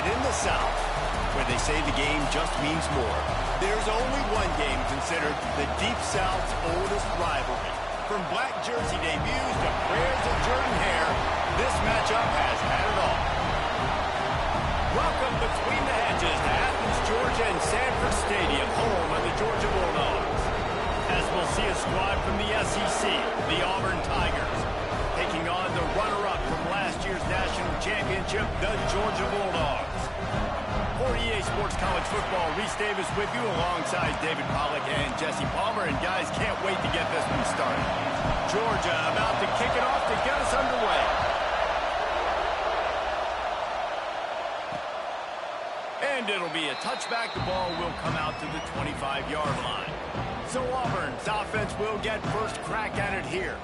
in the South, where they say the game just means more, there's only one game considered the Deep South's oldest rivalry. From black jersey debuts to prayers of Jordan Hare, this matchup has had it all. Welcome between the hedges to Athens, Georgia and Sanford Stadium, home of the Georgia Bulldogs. As we'll see a squad from the SEC, the Auburn Tigers, taking on the runner-up from last year's national championship, the Georgia Bulldogs. For EA Sports College Football, Reese Davis with you alongside David Pollack and Jesse Palmer. And guys, can't wait to get this one started. Georgia about to kick it off to get us underway. And it'll be a touchback. The ball will come out to the 25-yard line. So Auburn's offense will get first crack at it here.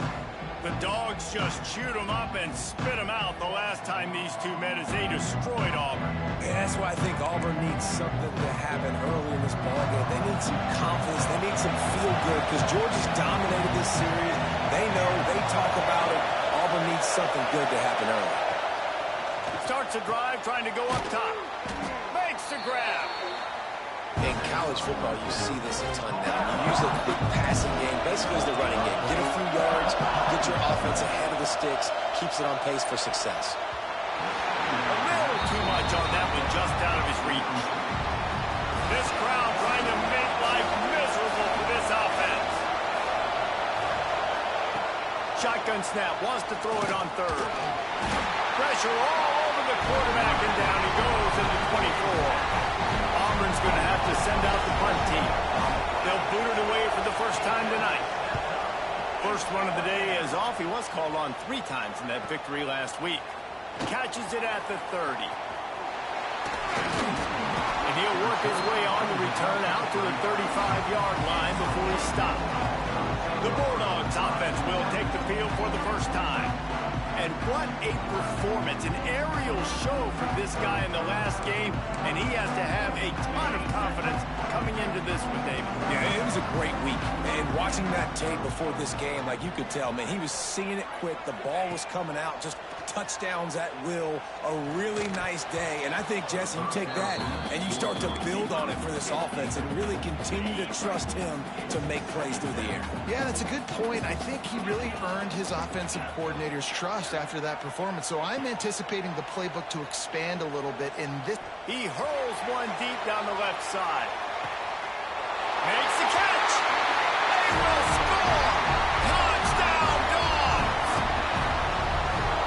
The Dogs just chewed them up and spit them out the last time these two met as they destroyed Auburn. Yeah, that's why I think Auburn needs something to happen early in this ballgame. They need some confidence. They need some feel-good because Georgia's dominated this series. They know. They talk about it. Auburn needs something good to happen early. Starts a drive trying to go up top. Makes the grab. In college football, you see this a ton now. You use a quick passing game, basically as the running game. Get a few yards, get your offense ahead of the sticks, keeps it on pace for success. A little too much on that one, just out of his reach. This crowd trying to make life miserable for this offense. Shotgun snap, wants to throw it on third. Pressure all over the quarterback, and down he goes in the 24. Auburn's going to have to send out the punt team. They'll boot it away for the first time tonight. First run of the day is off. He was called on 3 times in that victory last week. Catches it at the 30. And he'll work his way on the return out to the 35-yard line before he's stopped. The Bulldogs offense will take the field for the first time. And what a performance, an aerial show from this guy in the last game, and he has to have a ton of confidence coming into this one, David. Yeah, it was a great week, and watching that tape before this game, like you could tell, man, he was seeing it quick, the ball was coming out, just touchdowns at will, a really nice day, and I think, Jesse, you take that and you start to build on it for this offense and really continue to trust him to make plays through the air. Yeah, that's a good point. I think he really earned his offensive coordinator's trust after that performance, so I'm anticipating the playbook to expand a little bit in this. He hurls one deep down the left side. Makes the catch. They will score. Touchdown, Dogs.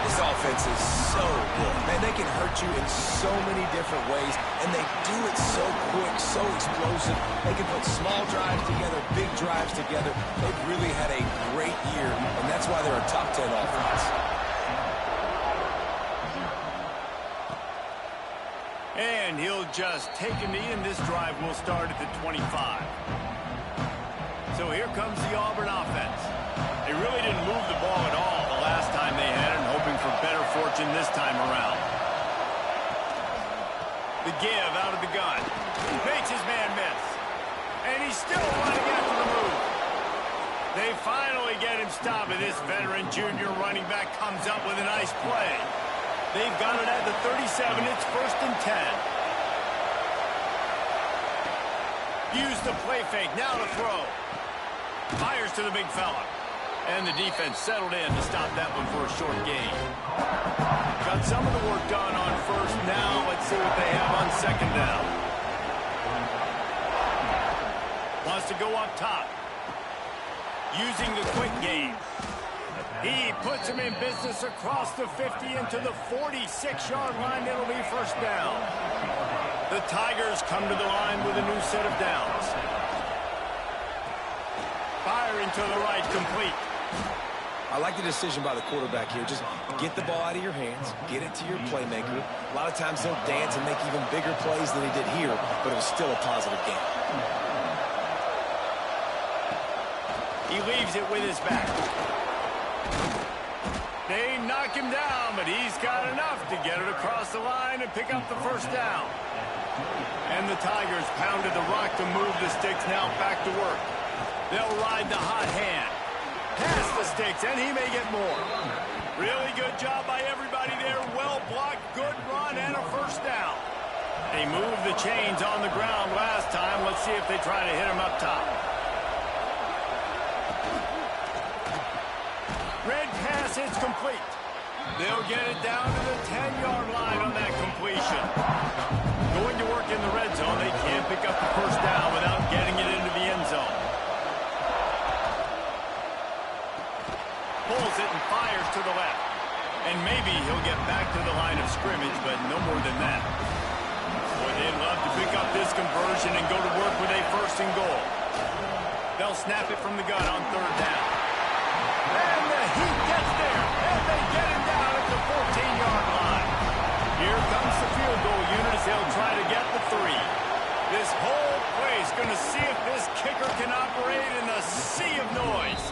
This offense is so good. Man, they can hurt you in so many different ways, and they do it so quick, so explosive. They can put small drives together, big drives together. They've really had a great year, and that's why they're a top 10 offense. And he'll just take a knee, and this drive will start at the 25. So here comes the Auburn offense. They really didn't move the ball at all the last time they had it, and hoping for better fortune this time around. The give out of the gun. Makes his man miss. And he's still running after the move. They finally get him stopped, and this veteran junior running back comes up with a nice play. They've got it at the 37. It's 1st and 10. Use the play fake. Now to throw. Fires to the big fella. And the defense settled in to stop that one for a short gain. Got some of the work done on first. Now let's see what they have on 2nd down. Wants to go up top. Using the quick game. He puts him in business across the 50 into the 46-yard line. It'll be 1st down. The Tigers come to the line with a new set of downs. Firing to the right, complete. I like the decision by the quarterback here. Just get the ball out of your hands, get it to your playmaker. A lot of times he'll dance and make even bigger plays than he did here, but it was still a positive game. He leaves it with his back. They knock him down, but he's got enough to get it across the line and pick up the 1st down. And the Tigers pounded the rock to move the sticks. Now back to work. They'll ride the hot hand. Pass the sticks, and he may get more. Really good job by everybody there. Well blocked, good run, and a 1st down. They moved the chains on the ground last time. Let's see if they try to hit him up top. Red pass, it's complete. They'll get it down to the 10-yard line on that completion. Going to work in the red zone. They can't pick up the first down without getting it into the end zone. Pulls it and fires to the left. And maybe he'll get back to the line of scrimmage, but no more than that. Boy, they'd love to pick up this conversion and go to work with a first and goal. They'll snap it from the gun on third down. And the Heat gets there, and they get him down at the 14-yard line. Here comes the field goal unit as they'll try to get the 3. This whole place going to see if this kicker can operate in the sea of noise.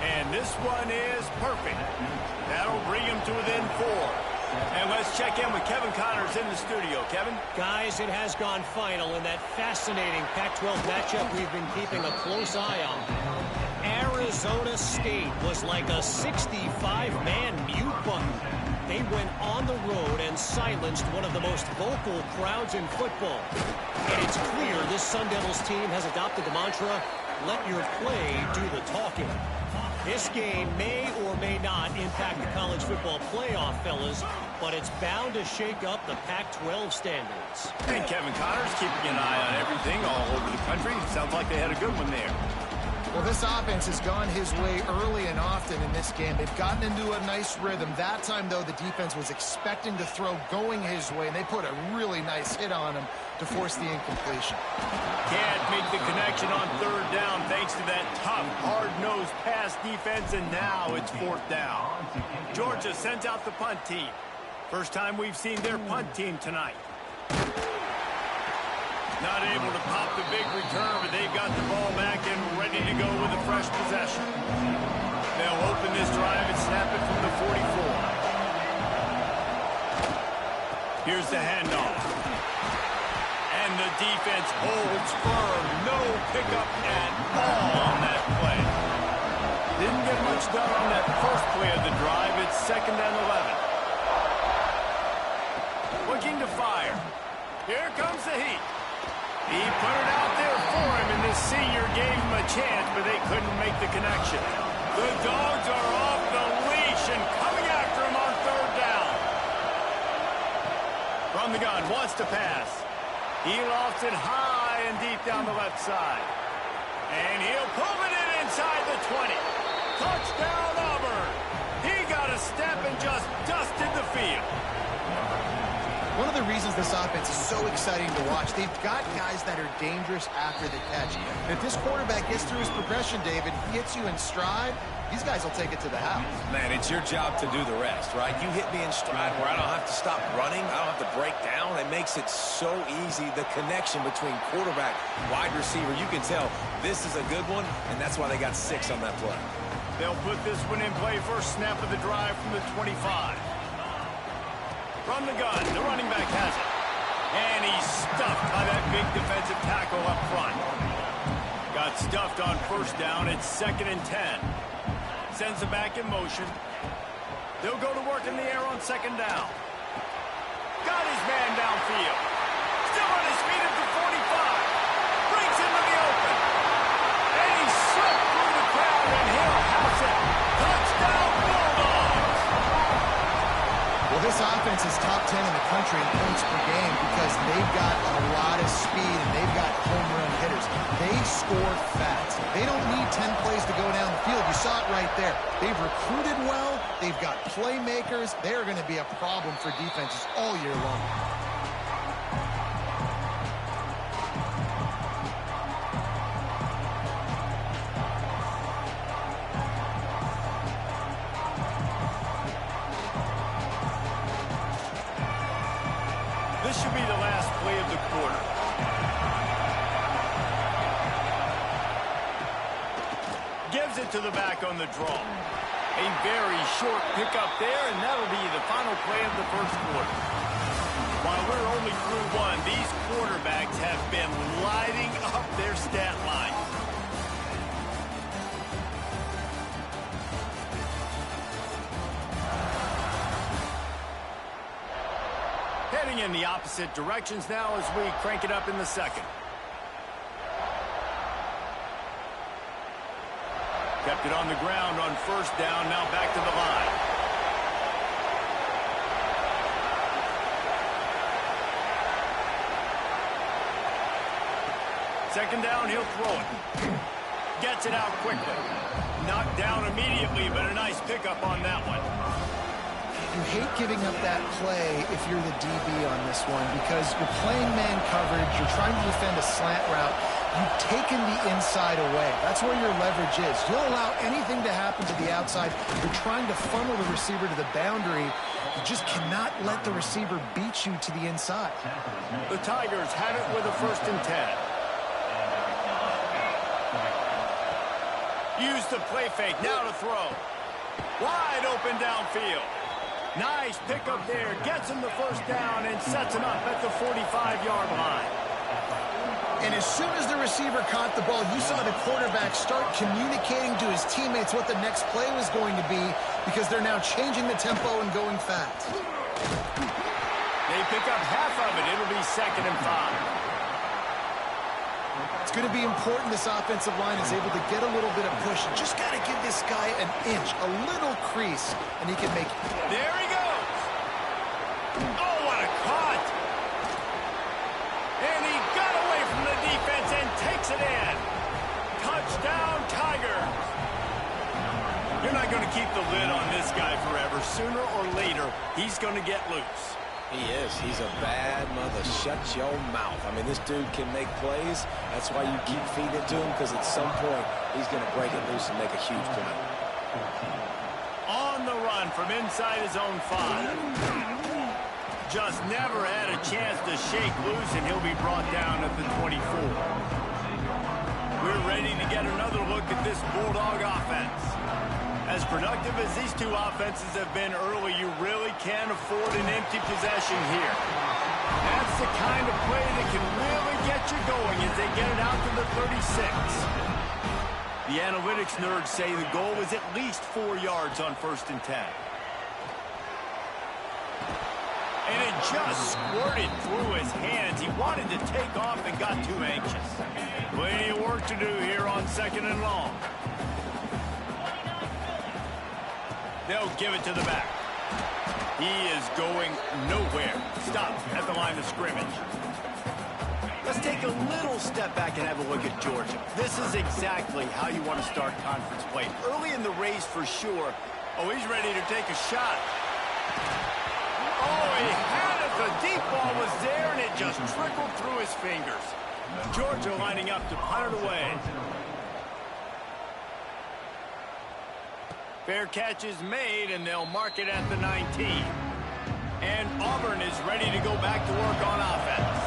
And this one is perfect. That'll bring him to within 4. And let's check in with Kevin Connors in the studio. Kevin? Guys, it has gone final in that fascinating Pac-12 matchup we've been keeping a close eye on. Arizona State was like a 65-man mute button. They went on the road and silenced one of the most vocal crowds in football. And it's clear this Sun Devils team has adopted the mantra, let your play do the talking. This game may or may not impact the college football playoff, fellas, but it's bound to shake up the Pac-12 standards. And Kevin Connors keeping an eye on everything all over the country. Sounds like they had a good one there. Well, this offense has gone his way early and often in this game. They've gotten into a nice rhythm. That time, though, the defense was expecting to throw going his way, and they put a really nice hit on him to force the incompletion. Can't make the connection on third down thanks to that tough, hard-nosed pass defense, and now it's fourth down. Georgia sends out the punt team. First time we've seen their punt team tonight. Not able to pop the big return, but they've got the ball back and ready to go with a fresh possession. They'll open this drive and snap it from the 44. Here's the handoff. And the defense holds firm. No pickup at all on that play. Didn't get much done on that first play of the drive. It's 2nd and 11. Looking to fire. Here comes the Heat. He put it out there for him, and this senior gave him a chance, but they couldn't make the connection. The Dogs are off the leash and coming after him on third down. From the gun, wants to pass. He lofts it high and deep down the left side. And he'll pull it in inside the 20. Touchdown, Auburn. He got a step and just dusted the field. One of the reasons this offense is so exciting to watch, they've got guys that are dangerous after the catch. And if this quarterback gets through his progression, David, gets you in stride, these guys will take it to the house. Man, it's your job to do the rest, right? You hit me in stride where I don't have to stop running. I don't have to break down. It makes it so easy. The connection between quarterback, wide receiver, you can tell this is a good one, and that's why they got 6 on that play. They'll put this one in play first snap of the drive from the 25. From the gun, the running back has it. And he's stuffed by that big defensive tackle up front. Got stuffed on first down. It's 2nd and 10. Sends it back in motion. They'll go to work in the air on 2nd down. Got his man downfield. Still on his feet at the 45. Brings him to the open. And he slipped through the crowd, and he'll house it. Touchdown, Bulldogs! Well, this offense is top 10 in the country in points per game because they've got a lot of speed and they've got home run hitters. They score fast. They don't need 10 plays to go down the field. You saw it right there. They've recruited well. They've got playmakers. They're going to be a problem for defenses all year long. This should be the last play of the quarter. Gives it to the back on the draw. A very short pickup there, and that'll be the final play of the first quarter. While we're only through one, these quarterbacks have been lighting up their stat line. Heading in the opposite directions now as we crank it up in the second. Kept it on the ground on first down, now back to the line. Second down, he'll throw it. Gets it out quickly. Knocked down immediately, but a nice pickup on that one. You hate giving up that play if you're the DB on this one because you're playing man coverage, you're trying to defend a slant route, you've taken the inside away. That's where your leverage is. You'll allow anything to happen to the outside. You're trying to funnel the receiver to the boundary. You just cannot let the receiver beat you to the inside. The Tigers had it with a 1st and 10. Use the play fake, now to throw. Wide open downfield. Nice pickup there, gets him the 1st down and sets him up at the 45-yard line. And as soon as the receiver caught the ball, you saw the quarterback start communicating to his teammates what the next play was going to be because they're now changing the tempo and going fast. They pick up half of it. It'll be 2nd and 5. It's going to be important this offensive line is able to get a little bit of push. You just got to give this guy an inch, a little crease, and he can make it. There he goes. Oh, what a cut. And he got away from the defense and takes it in. Touchdown, Tigers. You're not going to keep the lid on this guy forever. Sooner or later, he's going to get loose. He is. He's a bad mother. Shut your mouth. I mean, this dude can make plays. That's why you keep feeding it to him, because at some point, he's going to break it loose and make a huge play. On the run from inside his own 5. Just never had a chance to shake loose, and he'll be brought down at the 24. We're ready to get another look at this Bulldog offense. As productive as these two offenses have been early, you really can't afford an empty possession here. That's the kind of play that can really get you going as they get it out to the 36. The analytics nerds say the goal is at least 4 yards on 1st and 10. And it just squirted through his hands. He wanted to take off and got too anxious. Plenty of work to do here on 2nd and long. They'll give it to the back. He is going nowhere. Stop at the line of scrimmage. Let's take a little step back and have a look at Georgia. This is exactly how you want to start conference play. Early in the race for sure. Oh, he's ready to take a shot. Oh, he had it. The deep ball was there, and it just trickled through his fingers. Georgia lining up to punt it away. Fair catch is made, and they'll mark it at the 19. And Auburn is ready to go back to work on offense.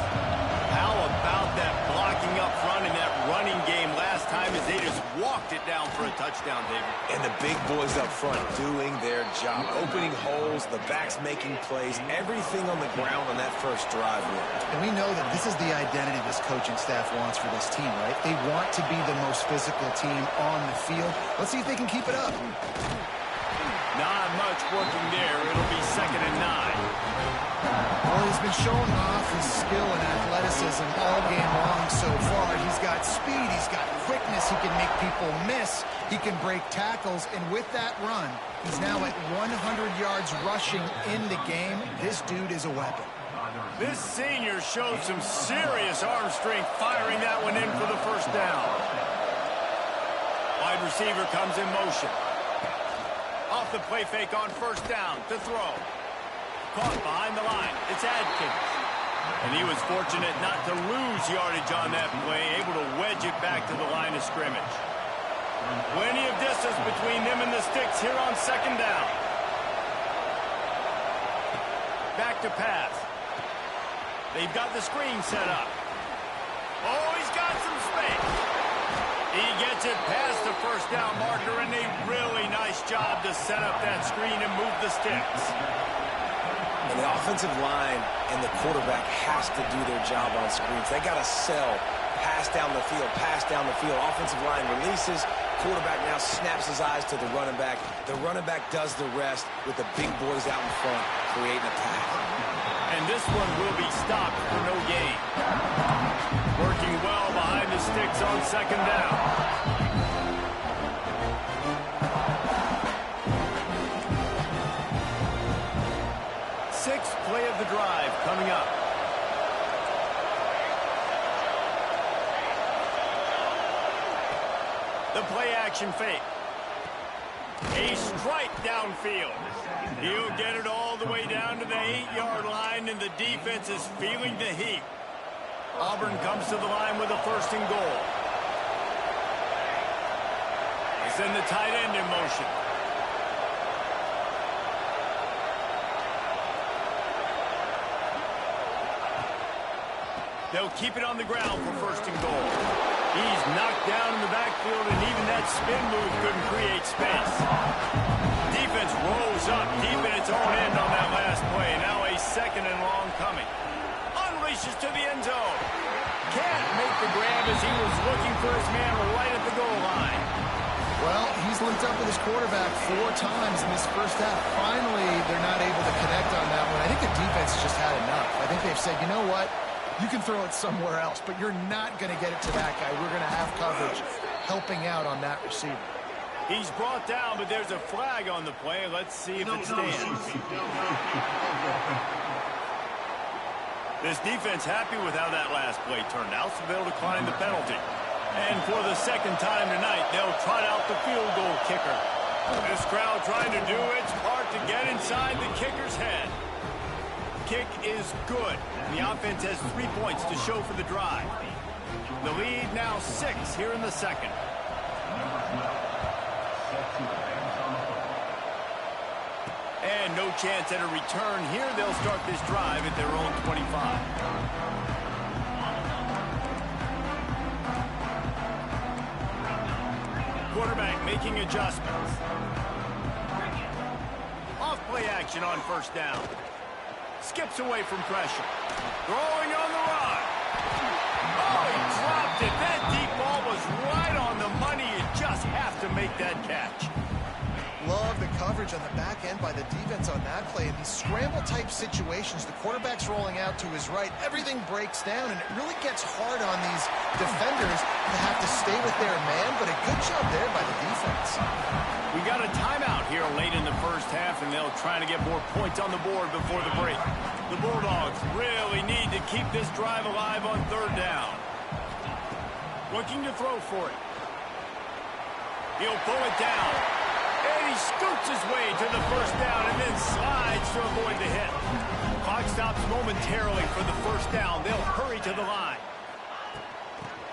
How about that blocking up front in that running game last time as they just walked it down for a touchdown, David? And the big boys up front doing their job. Opening holes, the backs making plays, everything on the ground on that first drive. And we know that this is the identity this coaching staff wants for this team, right? They want to be the most physical team on the field. Let's see if they can keep it up. Not much working there. It'll be 2nd and 9. Well, he's been showing off his skill and athleticism all game long so far. He's got speed, he's got quickness, he can make people miss, he can break tackles, and with that run, he's now at 100 yards rushing in the game. This dude is a weapon. This senior showed some serious arm strength firing that one in for the 1st down. Wide receiver comes in motion. Off the play fake on 1st down to throw. Caught behind the line. It's Adkins. And he was fortunate not to lose yardage on that play, able to wedge it back to the line of scrimmage. Plenty of distance between them and the sticks here on 2nd down. Back to pass. They've got the screen set up. Oh, he's got some space. He gets it past the 1st down marker, and a really nice job to set up that screen and move the sticks. And the offensive line and the quarterback has to do their job on screens. They got to sell. Pass down the field, pass down the field. Offensive line releases. Quarterback now snaps his eyes to the running back. The running back does the rest with the big boys out in front, creating a path. And And this one will be stopped for no gain. Working well behind the sticks on second down. Sixth play of the drive coming up. The play action fake. A strike downfield. He'll get it all the way down to the 8-yard line, and the defense is feeling the heat. Auburn comes to the line with a first and goal. They send the tight end in motion. They'll keep it on the ground for first and goal. He's knocked down in the backfield, and even that spin move couldn't create space. Defense rolls up deep in its own end on that last play. Now a second and long coming. Unleashes to the end zone. Can't make the grab as he was looking for his man right at the goal line. Well, he's linked up with his quarterback 4 times in this first half. Finally, they're not able to connect on that one. I think the defense just had enough. I think they've said, you know what? You can throw it somewhere else, but you're not going to get it to that guy. We're going to have coverage helping out on that receiver. He's brought down, but there's a flag on the play. Let's see if it stands. This defense happy with how that last play turned out, so they'll decline the penalty. And for the second time tonight, they'll trot out the field goal kicker. This crowd trying to do its part to get inside the kicker's head. Kick is good. The offense has 3 points to show for the drive. The lead now 6 here in the second. And no chance at a return here. They'll start this drive at their own 25. Quarterback making adjustments. Off play action on first down. Skips away from pressure. Throwing on the run. Oh, he dropped it. That deep ball was right on the money. You just have to make that catch. Love the coverage on the back end by the defense on that play. In these scramble-type situations, the quarterback's rolling out to his right. Everything breaks down, and it really gets hard on these defenders to have to stay with their man, but a good job there by the defense. We got a timeout here late in the first half, and they'll try to get more points on the board before the break. The Bulldogs really need to keep this drive alive on third down. Looking to throw for it. He'll pull it down. And he scoots his way to the first down and then slides to avoid the hit. Clock stops momentarily for the first down. They'll hurry to the line.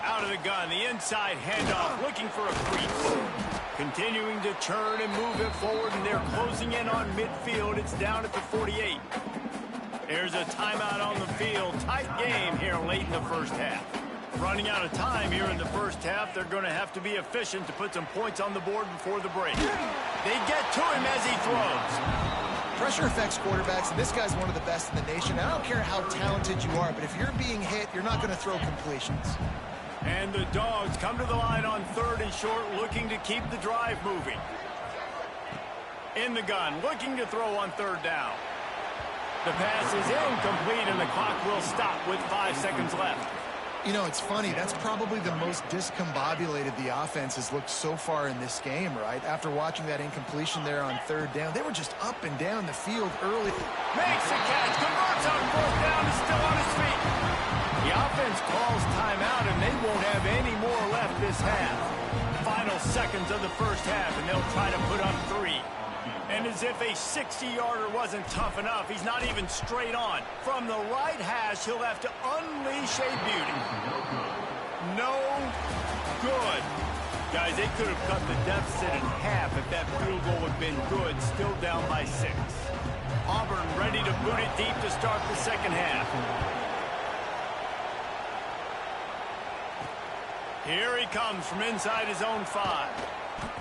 Out of the gun, the inside handoff, looking for a crease. Continuing to churn and move it forward, and they're closing in on midfield. It's down at the 48. There's a timeout on the field. Tight game here late in the first half. Running out of time here in the first half. They're going to have to be efficient to put some points on the board before the break. They get to him as he throws. Pressure affects quarterbacks, and this guy's one of the best in the nation. I don't care how talented you are, but if you're being hit, you're not going to throw completions. And the Dogs come to the line on third and short, looking to keep the drive moving. In the gun, looking to throw on third down. The pass is incomplete, and the clock will stop with 5 seconds left. You know, it's funny. That's probably the most discombobulated the offense has looked so far in this game, right? After watching that incompletion there on third down, they were just up and down the field early. Makes a catch, converts on fourth down, is still on his feet. The offense calls timeout, and they won't have any more left this half. Final seconds of the first half, and they'll try to put up 3. And as if a 60-yarder wasn't tough enough, he's not even straight on. From the right hash, he'll have to unleash a beauty. No good. Guys, they could have cut the deficit in half if that field goal had been good, still down by 6. Auburn ready to boot it deep to start the second half. Here he comes from inside his own 5.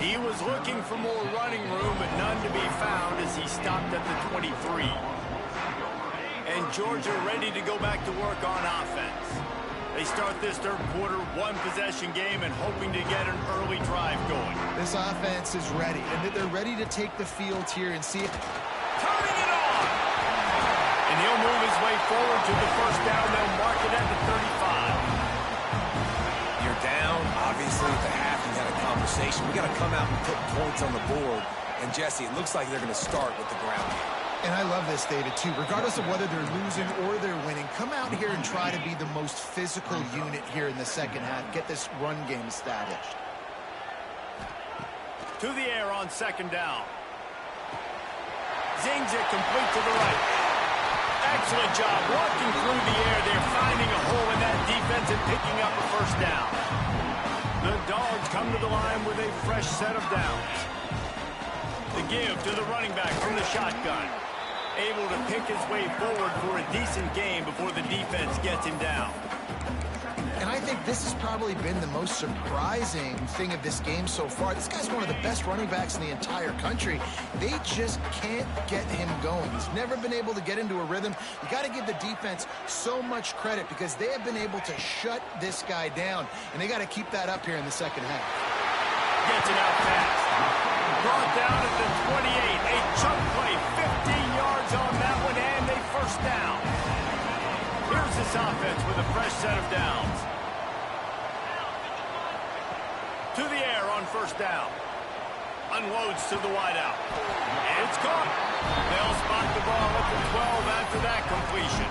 He was looking for more running room, but none to be found as he stopped at the 23. And Georgia ready to go back to work on offense. They start this third quarter, one-possession game, and hoping to get an early drive going. This offense is ready, and they're ready to take the field here and see it. Turning it on! And he'll move his way forward to the first down. They'll mark it at the 35. You're down. Obviously, at the half, you had a conversation. We got to come out and put points on the board. And, Jesse, it looks like they're going to start with the ground game. And I love this, David, too. Regardless of whether they're losing or they're winning, come out here and try to be the most physical unit here in the second half. Get this run game established. To the air on second down. Zings it complete to the right. Excellent job walking through the air. They're finding a hole in that defense and picking up a first down. The Dogs come to the line with a fresh set of downs. The give to the running back from the shotgun. Able to pick his way forward for a decent game before the defense gets him down. And I think this has probably been the most surprising thing of this game so far. This guy's one of the best running backs in the entire country. They just can't get him going. He's never been able to get into a rhythm. You got to give the defense so much credit because they have been able to shut this guy down. And they got to keep that up here in the second half. Gets it out fast. Brought down at the 28. A chunk play, 15 yards on that one, and a first down. Here's this offense with a fresh set of downs. To the air on first down. Unloads to the wideout. It's caught. They'll spot the ball at the 12 after that completion.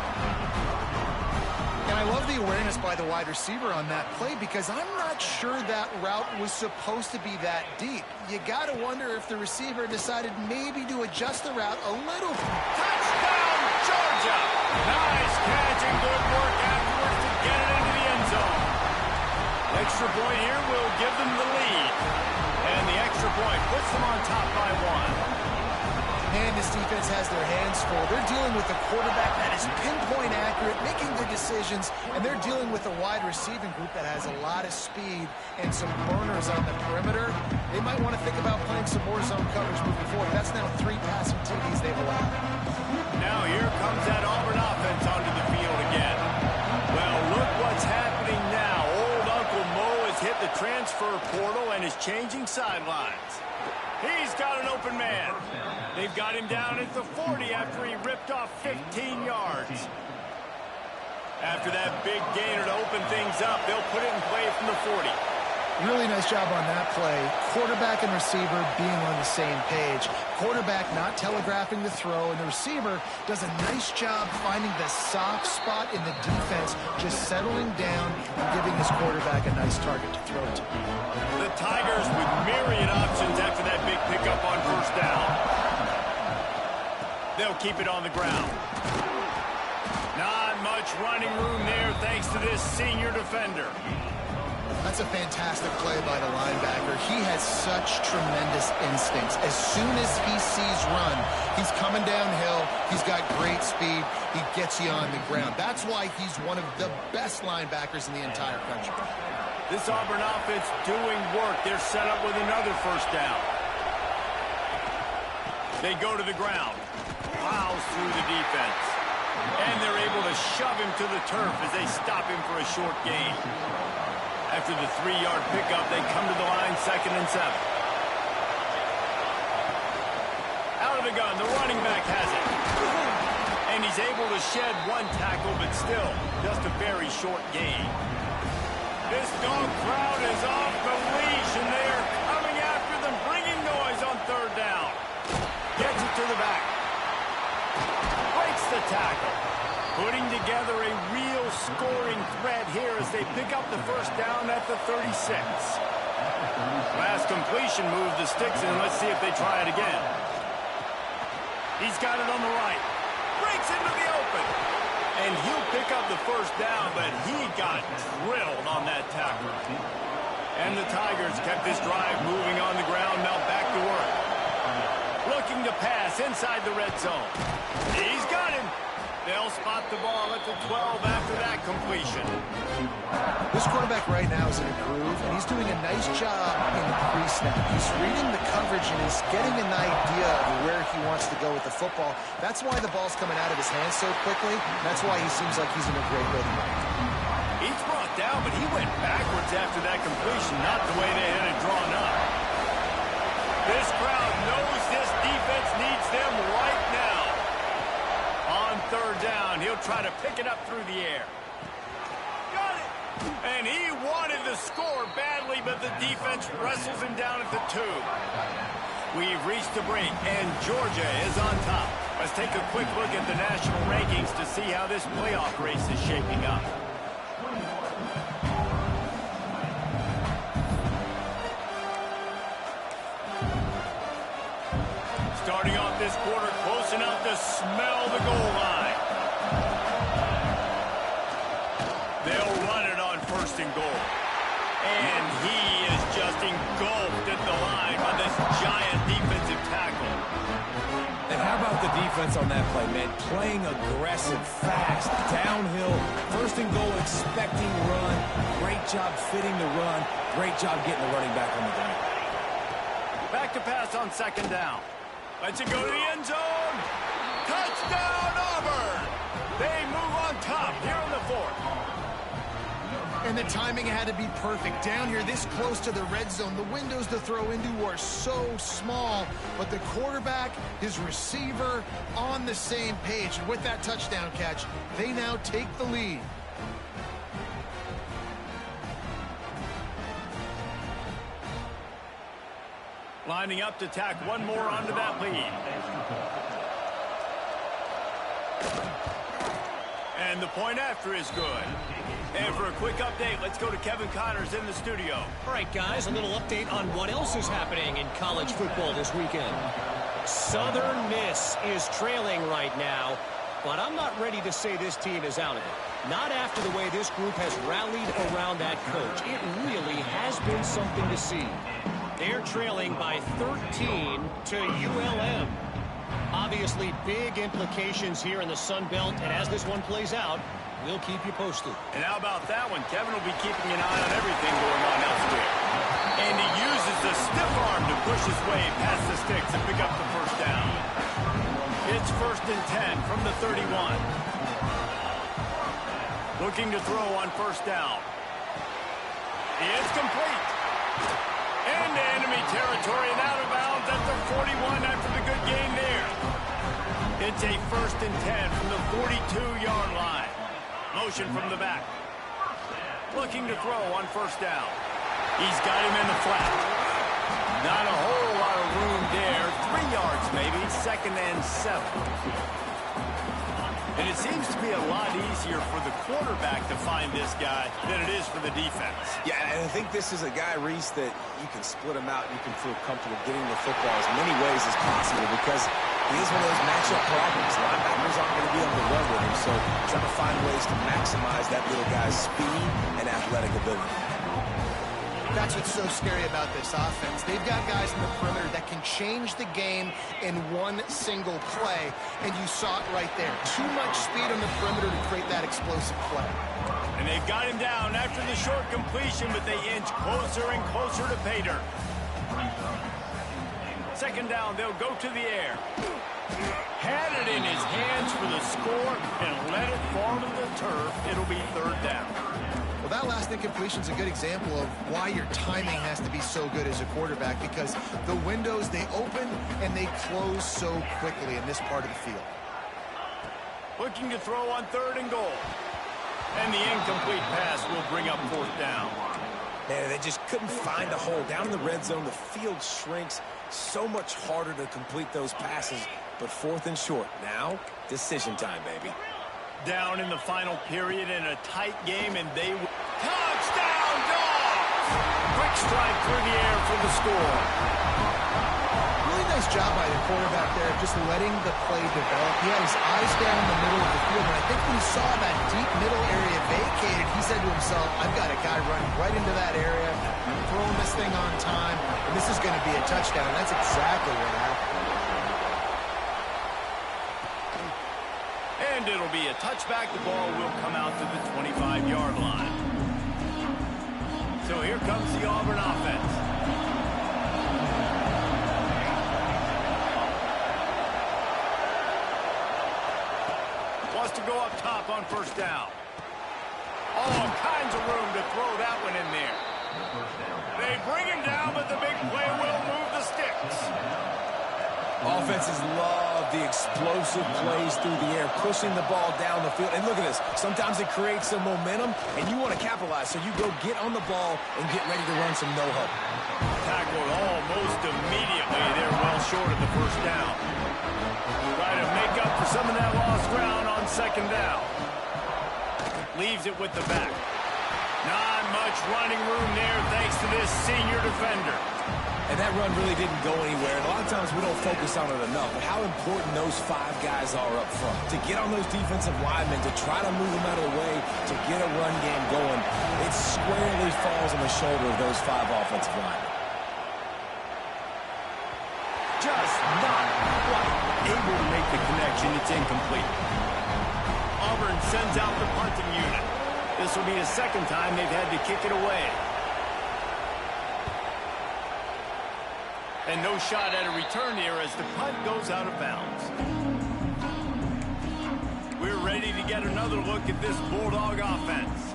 And I love the awareness by the wide receiver on that play because I'm not sure that route was supposed to be that deep. You got to wonder if the receiver decided maybe to adjust the route a little. Touchdown, Georgia! Nice catch and good work afterwards to get it into the end zone. Extra point here will give them the lead. And the extra point puts them on top by one. And this defense has their hands full. They're dealing with a quarterback that is pinpoint accurate, making good decisions, and they're dealing with a wide receiving group that has a lot of speed and some burners on the perimeter. They might want to think about playing some more zone coverage moving forward. That's now 3 passing TDs they've allowed. Now here comes that Auburn offense onto the field again. Well, look what's happening now. Old Uncle Mo has hit the transfer portal and is changing sidelines. He's got an open man. They've got him down at the 40 after he ripped off 15 yards. After that big gainer to open things up, they'll put it in play from the 40. Really nice job on that play. Quarterback and receiver being on the same page. Quarterback not telegraphing the throw, and the receiver does a nice job finding the soft spot in the defense, just settling down and giving his quarterback a nice target to throw to. The Tigers with myriad options after that big pickup on first down. They'll keep it on the ground. Not much running room there thanks to this senior defender. That's a fantastic play by the linebacker. He has such tremendous instincts. As soon as he sees run, he's coming downhill. He's got great speed. He gets you on the ground. That's why he's one of the best linebackers in the entire country. This Auburn offense doing work. They're set up with another first down. They go to the ground. Plows through the defense. And they're able to shove him to the turf as they stop him for a short gain. After the 3-yard pickup, they come to the line, 2nd and 7. Out of the gun, the running back has it. And he's able to shed one tackle, but still, just a very short gain. This dog crowd is off the leash, and they are coming after them, bringing noise on 3rd down. Gets it to the back. Breaks the tackle. Putting together a real scoring threat here as they pick up the first down at the 36. Last completion moved the sticks in. Let's see if they try it again. He's got it on the right. Breaks into the open. And he'll pick up the first down, but he got drilled on that tackle. And the Tigers kept this drive moving on the ground. Now back to work. Looking to pass inside the red zone. He's got him. They'll spot the ball at the 12 after that completion. This quarterback right now is in a groove, and he's doing a nice job in pre-snap. He's reading the coverage, and he's getting an idea of where he wants to go with the football. That's why the ball's coming out of his hands so quickly. That's why he seems like he's in a great rhythm. He's brought down, but he went backwards after that completion, not the way they had it drawn up. This crowd knows this defense needs them right now. On third down. He'll try to pick it up through the air. Got it! And he wanted to score badly, but the defense wrestles him down at the 2. We've reached the break, and Georgia is on top. Let's take a quick look at the national rankings to see how this playoff race is shaping up. Starting off this quarter close enough to smell the goal line. They'll run it on 1st and goal. And he is just engulfed at the line by this giant defensive tackle. And how about the defense on that play, man? Playing aggressive, fast, downhill, 1st and goal, expecting run. Great job fitting the run. Great job getting the running back on the ground. Back to pass on 2nd down. Let's it go to the end zone. Touchdown, Auburn! They move on top here in the 4th. And the timing had to be perfect. Down here, this close to the red zone, the windows to throw into are so small, but the quarterback, his receiver, on the same page. And with that touchdown catch, they now take the lead. Lining up to tack one more onto that lead. And the point after is good. And for a quick update, let's go to Kevin Connors in the studio. All right, guys, a little update on what else is happening in college football this weekend. Southern Miss is trailing right now, but I'm not ready to say this team is out of it. Not after the way this group has rallied around that coach. It really has been something to see. They're trailing by 13 to ULM. Obviously, big implications here in the Sun Belt, and as this one plays out, we'll keep you posted. And how about that one? Kevin will be keeping an eye on everything going on elsewhere. And he uses the stiff arm to push his way past the sticks and pick up the 1st down. It's 1st and 10 from the 31. Looking to throw on 1st down. It's complete. Into enemy territory and out of bounds at the 41 after the good gain there. It's a 1st and 10 from the 42-yard line. Motion from the back. Looking to throw on 1st down. He's got him in the flat. Not a whole lot of room there. 3 yards maybe. 2nd and 7. And it seems to be a lot easier for the quarterback to find this guy than it is for the defense. Yeah, and I think this is a guy, Reese, that you can split him out. You can feel comfortable getting the football as many ways as possible because he is one of those matchup problems. Linebackers aren't going to be able to run with him, so trying to find ways to maximize that little guy's speed and athletic ability. That's what's so scary about this offense. They've got guys in the perimeter that can change the game in one single play, and you saw it right there. Too much speed on the perimeter to create that explosive play. And they've got him down after the short completion, but they inch closer and closer to pay dirt. 2nd down, they'll go to the air. Had it in his hands for the score and let it fall to the turf. It'll be 3rd down. Well, that last incompletion is a good example of why your timing has to be so good as a quarterback, because the windows, they open and they close so quickly in this part of the field. Looking to throw on 3rd and goal. And the incomplete pass will bring up 4th down. Man, they just couldn't find a hole. Down in the red zone, the field shrinks. So much harder to complete those passes, but 4th and short. Now, decision time, baby. Down in the final period in a tight game, and they... Touchdown, Dogs! Quick strike through the air for the score. Really nice job by the quarterback there, just letting the play develop. He had his eyes down in the middle of the field, and I think when he saw that deep middle area vacated, he said to himself, I've got a guy running right into that area, throwing this thing on time, and this is going to be a touchdown. That's exactly what happened. And it'll be a touchback. The ball will come out to the 25-yard line. So here comes the Auburn offense. Wants to go up top on 1st down. All kinds of room to throw that one in there. They bring him down, but the big play will move the sticks. Offenses love the explosive plays through the air, pushing the ball down the field. And look at this. Sometimes it creates some momentum, and you want to capitalize. So you go get on the ball and get ready to run some no-huddle. Tackled almost immediately. They're well short of the first down. Try to make up for some of that lost ground on second down. Leaves it with the back. Not much running room there thanks to this senior defender. And that run really didn't go anywhere. And a lot of times we don't focus on it enough. But how important those 5 guys are up front. To get on those defensive linemen, to try to move them out of the way, to get a run game going, it squarely falls on the shoulder of those 5 offensive linemen. Just not quite able to make the connection. It's incomplete. Auburn sends out the punting unit. This will be the second time they've had to kick it away. And no shot at a return here as the punt goes out of bounds. We're ready to get another look at this Bulldog offense.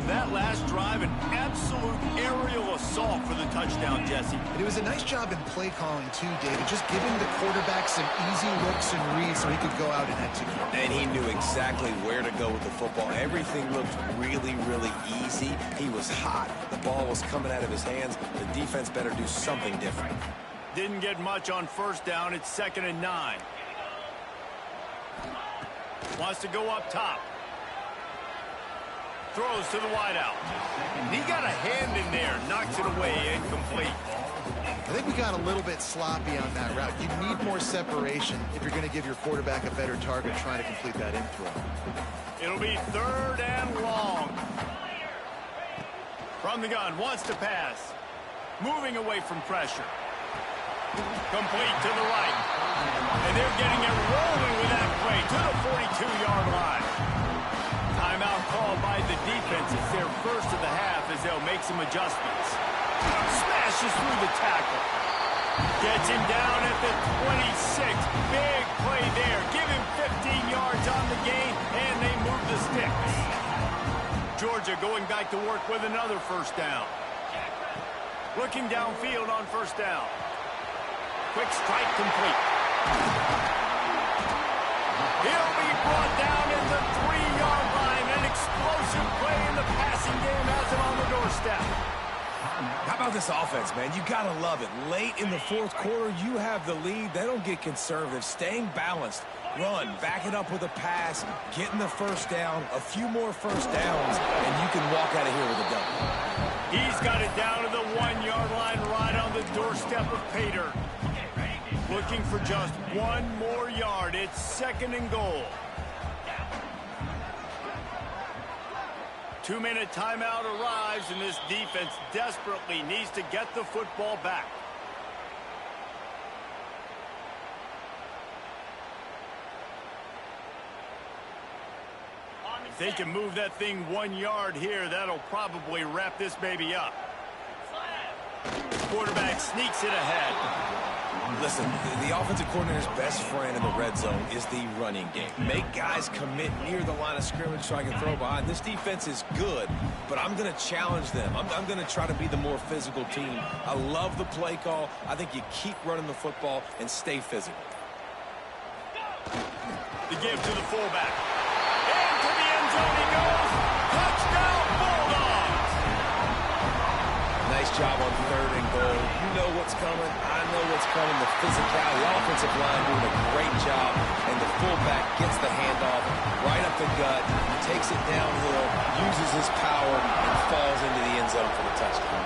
That last drive, an absolute aerial assault for the touchdown, Jesse. And it was a nice job in play calling, too, David. Just giving the quarterback some easy looks and reads so he could go out and execute. And he knew exactly where to go with the football. Everything looked really, really easy. He was hot. The ball was coming out of his hands. The defense better do something different. Didn't get much on first down. It's 2nd and 9. Wants to go up top. Throws to the wideout. He got a hand in there. Knocks it away. Incomplete. I think we got a little bit sloppy on that route. You need more separation if you're going to give your quarterback a better target trying to complete that in throw. It'll be 3rd and long. From the gun. Wants to pass. Moving away from pressure. Complete to the right. And they're getting it rolling with that play to the 42-yard line. Timeout called by the defense. It's their first of the half as they'll make some adjustments. Smashes through the tackle. Gets him down at the 26. Big play there. Give him 15 yards on the gain, and they move the sticks. Georgia going back to work with another first down. Looking downfield on first down. Quick strike complete. He'll be brought down in the 3-yard line. An explosive play in the passing game has him on the doorstep. How about this offense, man? You got to love it. Late in the 4th quarter, you have the lead. They don't get conservative. Staying balanced. Run, back it up with a pass, getting the first down, a few more first downs, and you can walk out of here with a W. He's got it down to the 1-yard line right on the doorstep of Pater. Looking for just 1 more yard. It's 2nd and goal. 2-minute timeout arrives, and this defense desperately needs to get the football back. If they can move that thing 1 yard here, that'll probably wrap this baby up. Quarterback sneaks it ahead. Listen, the offensive coordinator's best friend in the red zone is the running game. Make guys commit near the line of scrimmage so I can throw behind. This defense is good, but I'm going to challenge them. I'm going to try to be the more physical team. I love the play call. I think you keep running the football and stay physical. The give to the fullback. Into the end zone he goes. Touchdown, Bulldogs! Nice job on 3rd and goal. You know what's coming. I know what's coming. The physicality, the offensive line doing a great job, and the fullback gets the handoff right up the gut, takes it downhill, uses his power, and falls into the end zone for the touchdown.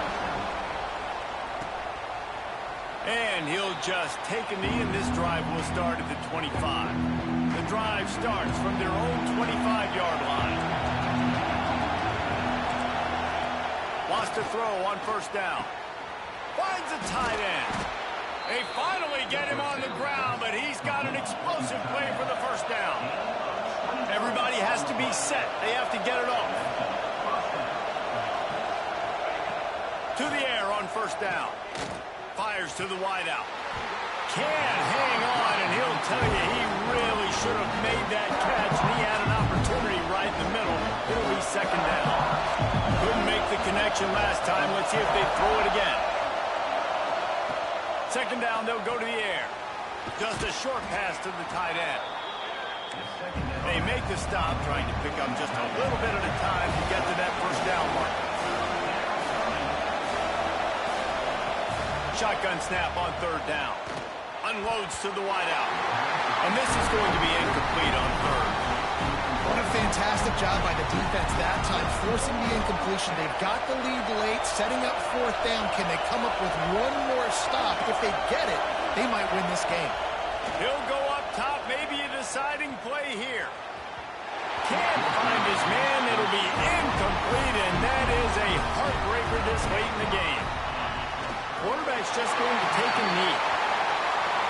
And he'll just take a knee, and this drive will start at the 25. The drive starts from their own 25-yard line. Wants to throw on first down. Finds a tight end. They finally get him on the ground, but he's got an explosive play for the first down. Everybody has to be set. They have to get it off. To the air on first down. Fires to the wideout. Can't hang on, and he'll tell you he really should have made that catch, and he had an opportunity right in the middle. It'll be 2nd down. Couldn't make the connection last time. Let's see if they throw it again. 2nd down, they'll go to the air. Just a short pass to the tight end. They make the stop, trying to pick up just a little bit at a time to get to that first down mark. Shotgun snap on third down. Unloads to the wideout. And this is going to be incomplete on third. What a fantastic job by the defense that time, forcing the incompletion. They've got the lead late, setting up fourth down. Can they come up with one more stop? If they get it, they might win this game. He'll go up top, maybe a deciding play here. Can't find his man. It'll be incomplete, and that is a heartbreaker this late in the game. Quarterback's just going to take a knee.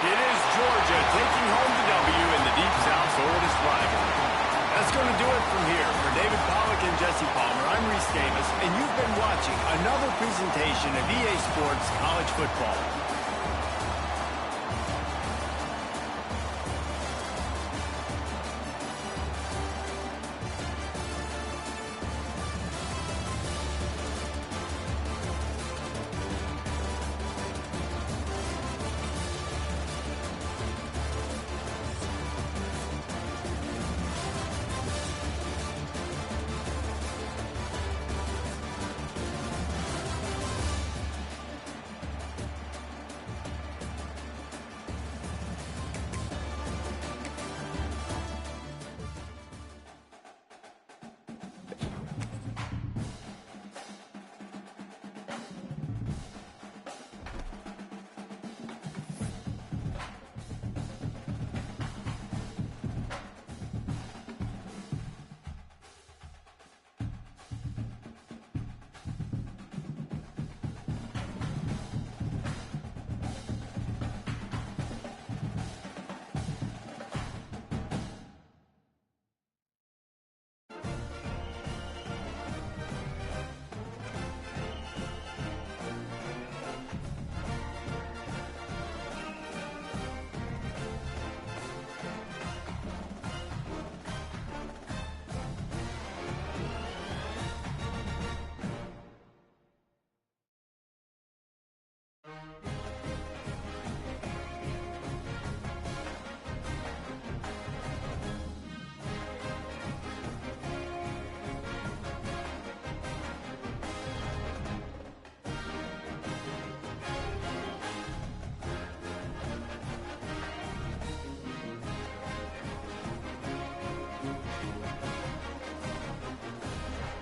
It is Georgia taking home the W in the Deep South's oldest rivalry. That's going to do it from here. For David Pollack and Jesse Palmer, I'm Reese Davis, and you've been watching another presentation of EA Sports College Football.